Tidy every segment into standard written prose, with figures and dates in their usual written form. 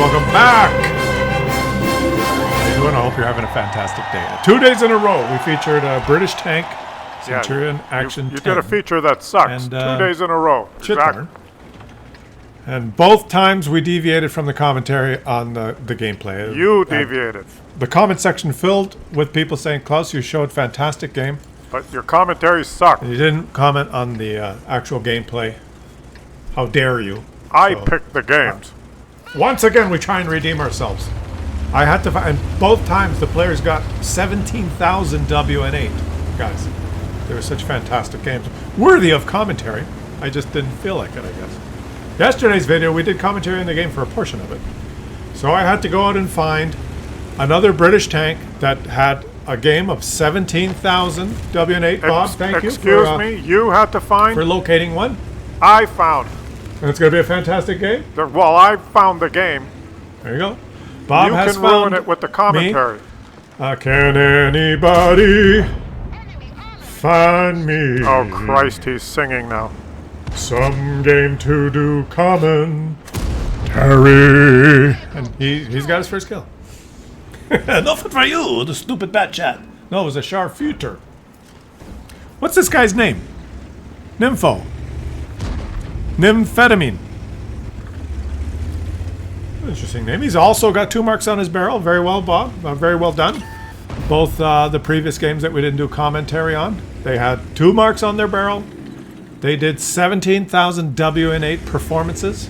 welcome back. How you doing? I hope you're having a fantastic day. 2 days in a row, we featured a British tank, Centurion Action 10. You did a feature that sucks. And, 2 days in a row. Exactly. And both times we deviated from the commentary on the gameplay. You deviated. The comment section filled with people saying, Klaus, you showed fantastic game. But your commentary sucked. You didn't comment on the actual gameplay. How dare you? I picked the games. Once again, we try and redeem ourselves. I had to find, and both times the players got 17,000 WN8. Guys, they were such fantastic games. Worthy of commentary. I just didn't feel like it, I guess. Yesterday's video, we did commentary on the game for a portion of it. So I had to go out and find another British tank that had a game of 17,000 WN8. Bob, thank you. Excuse me, you had to find? For locating one. I found. And it's going to be a fantastic game? Well, I found the game. There you go. Bob you has can found ruin it with the commentary. Can anybody find me? Oh, Christ, he's singing now. Some game to do commentary. And he's got his first kill. Nothing for you, the stupid bat chat. No, it was a Sharfuter. What's this guy's name? Nympho. Nymphetamine. Interesting name. He's also got 2 marks on his barrel. Very well, Bob. Very well done. Both the previous games that we didn't do commentary on, they had 2 marks on their barrel. They did 17,000 WN8 performances.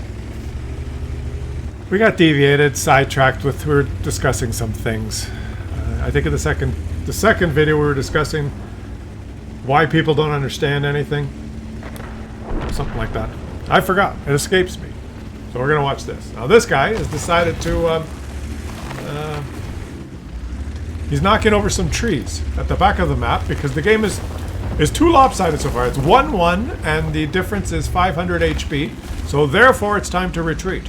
We got deviated, sidetracked with, we were discussing some things. I think in the second video we were discussing why people don't understand anything. Something like that. I forgot. It escapes me. So we're going to watch this. Now this guy has decided to... he's knocking over some trees at the back of the map because the game is too lopsided so far. It's 1-1 and the difference is 500 HP. So therefore it's time to retreat.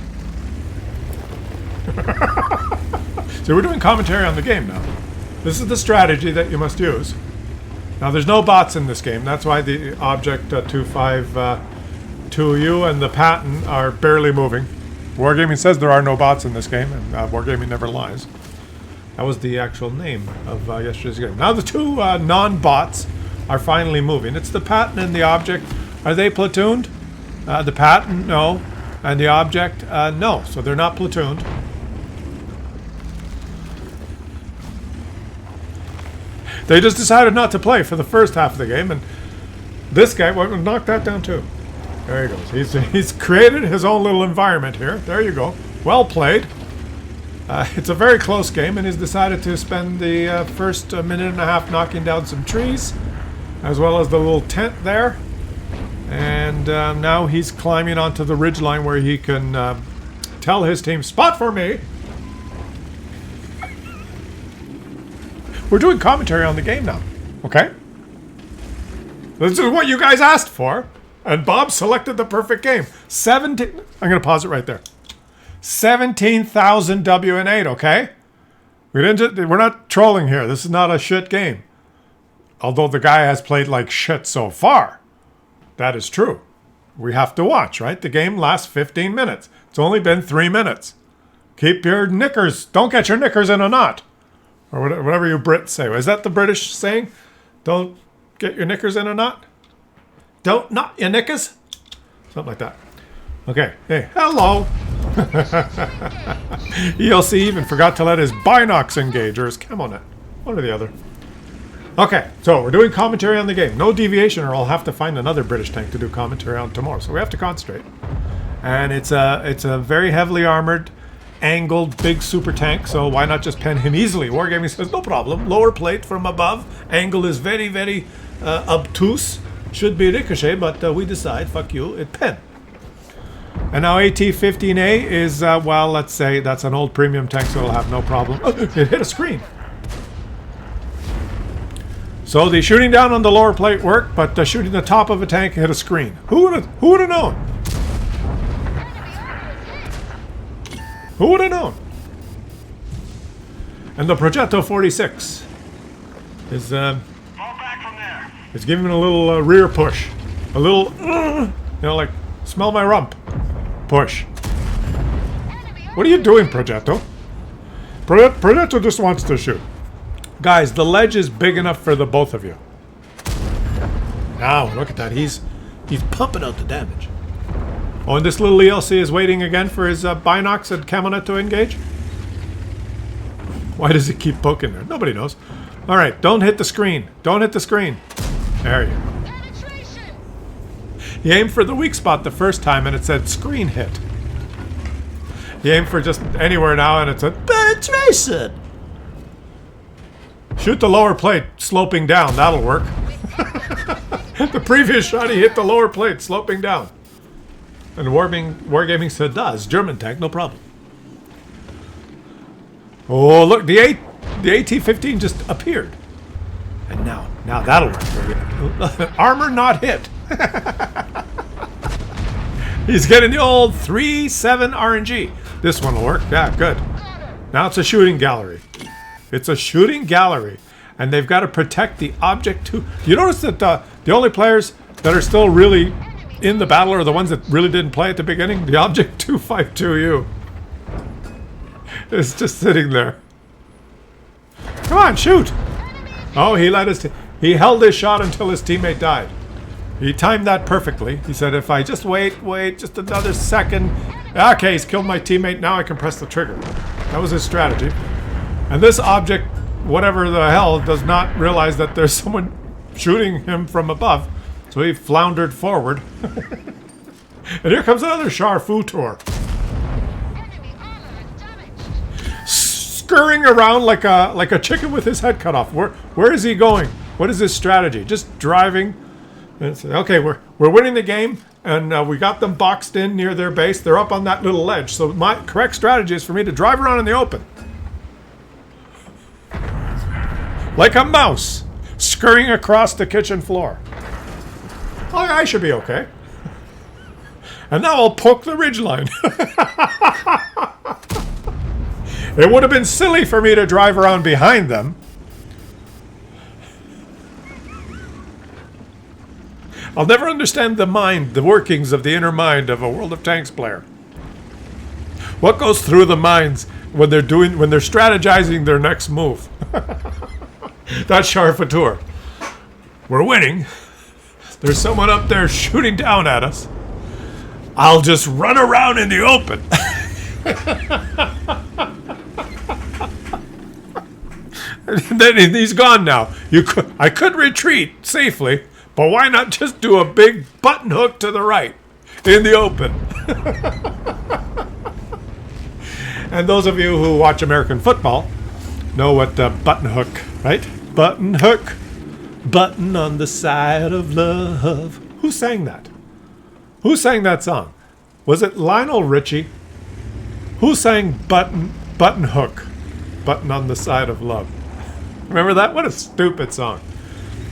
So we're doing commentary on the game now. This is the strategy that you must use. Now there's no bots in this game. That's why the object 252U and the patent are barely moving. Wargaming says there are no bots in this game, and Wargaming never lies. That was the actual name of yesterday's game. Now the 2 non-bots are finally moving. It's the patent and the object. Are they platooned? The patent, no. And the object, no. So they're not platooned. They just decided not to play for the first half of the game, and this guy, well, knock that down too. There he goes. He's created his own little environment here. There you go. Well played. It's a very close game, and he's decided to spend the first minute and a half knocking down some trees, as well as the little tent there. And now he's climbing onto the ridgeline where he can tell his team, spot for me! We're doing commentary on the game now, okay? This is what you guys asked for, and Bob selected the perfect game. I'm going to pause it right there. 17,000 WN8, okay? We're not trolling here. This is not a shit game. Although the guy has played like shit so far. That is true. We have to watch, right? The game lasts 15 minutes. It's only been 3 minutes. Keep your knickers. Don't get your knickers in a knot. Or whatever you Brits say. Is that the British saying? Don't get your knickers in a knot? Don't knot your knickers? Something like that. Okay. Hey, hello. ELC even forgot to let his binocs engage, or his chemonet. One or the other. Okay, so we're doing commentary on the game. No deviation, or I'll have to find another British tank to do commentary on tomorrow. So we have to concentrate. And it's a very heavily armored, angled, big super tank. So why not just pen him easily? Wargaming says no problem. Lower plate from above. Angle is very, very obtuse. Should be ricochet, but we decide, fuck you, it pen. And now AT-15A is, well, let's say that's an old premium tank, so it'll have no problem. Oh, it hit a screen. So the shooting down on the lower plate worked, but shooting the top of a tank hit a screen. Who would have known? Who would have known? And the Progetto 46 is giving a little rear push, a little, you know, like smell my rump push. What are you doing, Progetto? Progetto just wants to shoot. Guys, the ledge is big enough for the both of you. Now, look at that. He's pumping out the damage. Oh, and this little ELC is waiting again for his Binox and Camonet to engage? Why does he keep poking there? Nobody knows. All right, don't hit the screen. Don't hit the screen. There you go. You aimed for the weak spot the first time and it said screen hit. You aim for just anywhere now and it said penetration. Shoot the lower plate sloping down. That'll work. The previous shot he hit the lower plate sloping down. And Wargaming said, does. German tank, no problem. Oh, look, the AT-15 just appeared. And now that'll work. Armor not hit. He's getting the old 3-7 RNG. This one will work. Yeah, good. Now it's a shooting gallery. It's a shooting gallery. And they've got to protect the object too. You notice that the only players that are still really in the battle are the ones that really didn't play at the beginning? The Object 252U is just sitting there. Come on, shoot! Oh, he held his shot until his teammate died. He timed that perfectly. He said, if I just wait just another second. Okay, he's killed my teammate. Now I can press the trigger. That was his strategy. And this object, whatever the hell, does not realize that there's someone shooting him from above. So he floundered forward. And here comes another Charfoutour. Scurrying around like a chicken with his head cut off. Where is he going? What is his strategy? Just driving. And say, okay, we're winning the game, and we got them boxed in near their base. They're up on that little ledge. So my correct strategy is for me to drive around in the open. Like a mouse, scurrying across the kitchen floor. Oh, I should be okay. And now I'll poke the ridgeline. It would have been silly for me to drive around behind them. I'll never understand the workings of the inner mind of a World of Tanks player. What goes through the minds when they're strategizing their next move? That's Charfoutour. We're winning. There's someone up there shooting down at us. I'll just run around in the open. And then he's gone now. I could retreat safely, but why not just do a big button hook to the right in the open? And those of you who watch American football know what button hook, right? Button hook. Button on the side of love. Who sang that? Who sang that song? Was it Lionel Richie? Who sang button hook? Button on the side of love. Remember that? What a stupid song.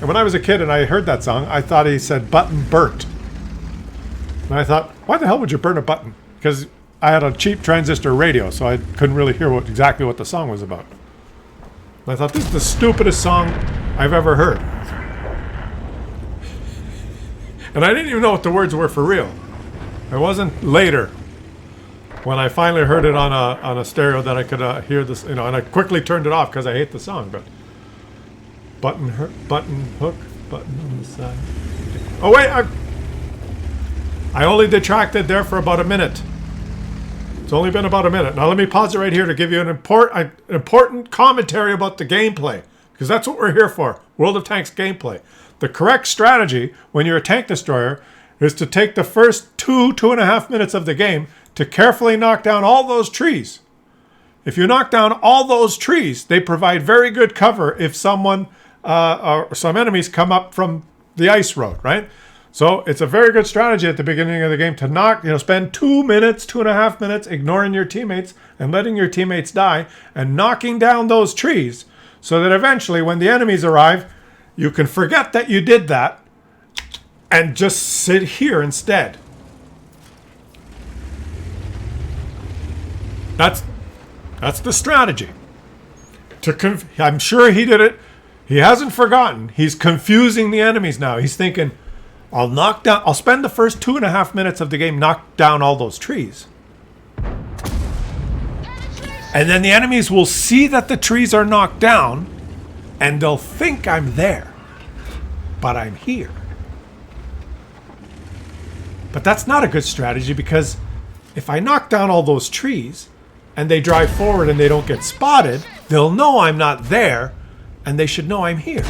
And when I was a kid and I heard that song, I thought he said button burnt. And I thought, why the hell would you burn a button? Because I had a cheap transistor radio, so I couldn't really hear exactly what the song was about. And I thought, this is the stupidest song I've ever heard. And I didn't even know what the words were for real. It wasn't later, when I finally heard it on a stereo, that I could hear this, and I quickly turned it off because I hate the song. But button hook, button on the side. Oh wait, I only detracted there for about a minute. It's only been about a minute. Now let me pause it right here to give you an important commentary about the gameplay, because that's what we're here for. World of Tanks gameplay. The correct strategy when you're a tank destroyer is to take the first 2.5 minutes of the game to carefully knock down all those trees. If you knock down all those trees, they provide very good cover if someone or some enemies come up from the ice road, right? So it's a very good strategy at the beginning of the game to spend 2.5 minutes ignoring your teammates and letting your teammates die and knocking down those trees so that eventually when the enemies arrive, you can forget that you did that and just sit here instead. That's the strategy. I'm sure he did it. He hasn't forgotten. He's confusing the enemies now. He's thinking, I'll spend the first 2.5 minutes of the game knock down all those trees. And then the enemies will see that the trees are knocked down, and they'll think I'm there. But I'm here. But that's not a good strategy, because if I knock down all those trees and they drive forward and they don't get spotted, they'll know I'm not there, and they should know I'm here.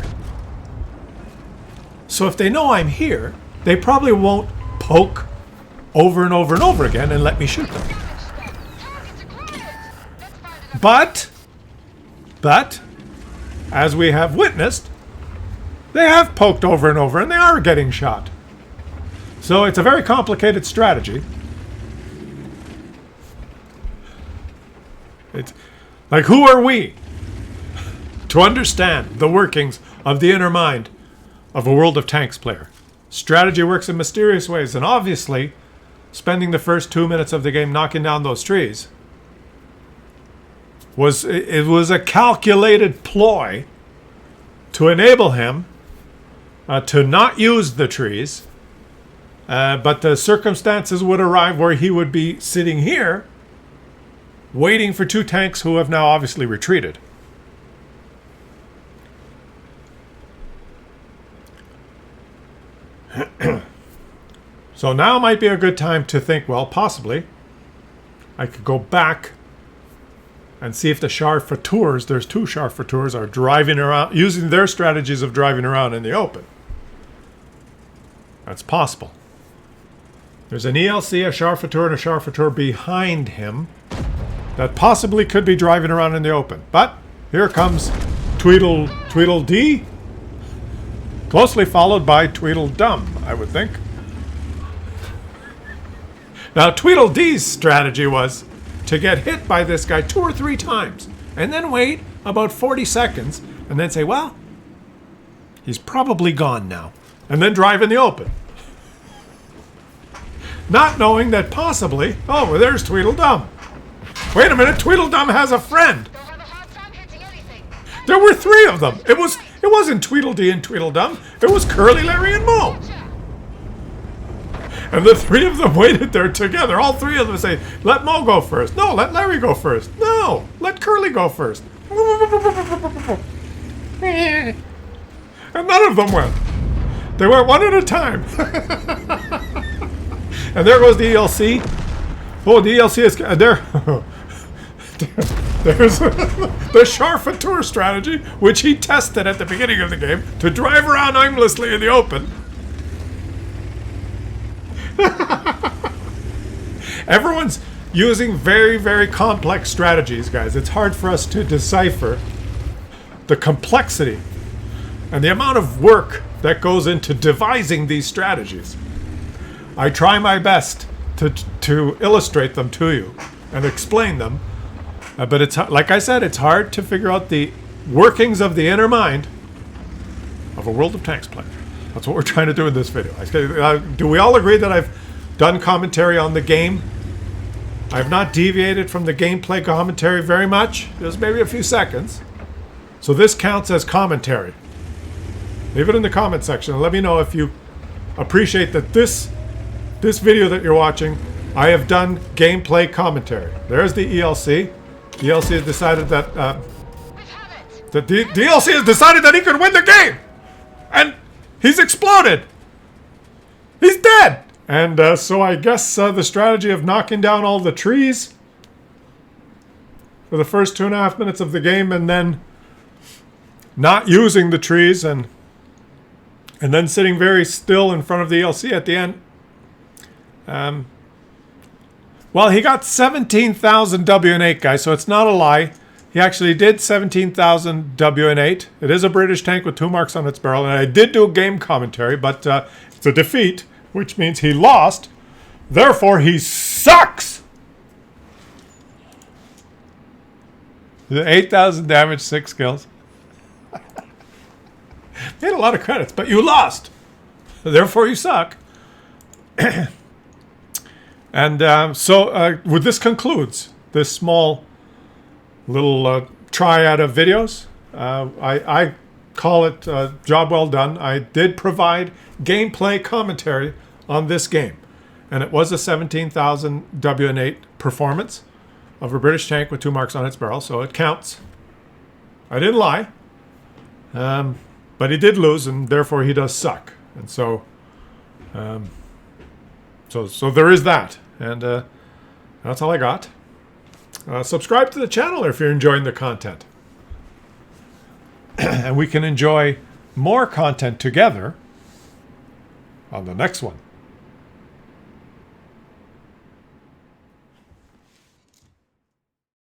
So if they know I'm here, they probably won't poke over and over and over again and let me shoot them. But, as we have witnessed, they have poked over and over and they are getting shot. So it's a very complicated strategy. It's like, who are we to understand the workings of the inner mind of a World of Tanks player? Strategy works in mysterious ways, and obviously spending the first 2 minutes of the game knocking down those trees was a calculated ploy to enable him to not use the trees, but the circumstances would arrive where he would be sitting here waiting for two tanks who have now obviously retreated. So now might be a good time to think, well, possibly I could go back and see if the Charfateurs, there's two Charfateurs, are driving around, using their strategies of driving around in the open. That's possible. There's an ELC, a Charfateur, and a Charfateur behind him that possibly could be driving around in the open. But here comes Tweedledee, closely followed by Tweedledum, I would think. Now, Tweedledee's strategy was to get hit by this guy 2 or 3 times, and then wait about 40 seconds, and then say, well, he's probably gone now, and then drive in the open. Not knowing that possibly, oh, well, there's Tweedledum. Wait a minute, Tweedledum has a friend. There were 3 of them. It wasn't Tweedledee and Tweedledum. It was Curly, Larry, and Moe. And the 3 of them waited there together. All 3 of them say, let Moe go first. No, let Larry go first. No, let Curly go first. And none of them went. They went one at a time. And there goes the ELC. Oh, the ELC is there. There's the Charfateur strategy, which he tested at the beginning of the game to drive around aimlessly in the open. Everyone's using very, very complex strategies, guys. It's hard for us to decipher the complexity and the amount of work that goes into devising these strategies. I try my best to illustrate them to you and explain them, but it's like I said, it's hard to figure out the workings of the inner mind of a World of Tanks player. That's what we're trying to do in this video. Do we all agree that I've done commentary on the game? I've not deviated from the gameplay commentary very much. There's maybe a few seconds. So this counts as commentary. Leave it in the comment section and let me know if you appreciate that this video that you're watching, I have done gameplay commentary. There's the ELC. The ELC has decided that the ELC has decided that he could win the game, and he's exploded. He's dead. And so I guess the strategy of knocking down all the trees for the first 2.5 minutes of the game, and then not using the trees, and then sitting very still in front of the ELC at the end. Well, he got 17,000 WN8, guys, so it's not a lie. He actually did 17,000 WN8. It is a British tank with 2 marks on its barrel, and I did do a game commentary, but it's a defeat, which means he lost. Therefore, he sucks! 8,000 damage, 6 kills. Made a lot of credits, but you lost. Therefore, you suck. And so this concludes this small little triad of videos. I call it job well done. I did provide gameplay commentary on this game, and it was a 17,000 WN8 performance. of a British tank with 2 marks on its barrel, so it counts. I didn't lie. But he did lose, and therefore he does suck. And so, so there is that. And that's all I got. Subscribe to the channel if you're enjoying the content. And we can enjoy more content together on the next one.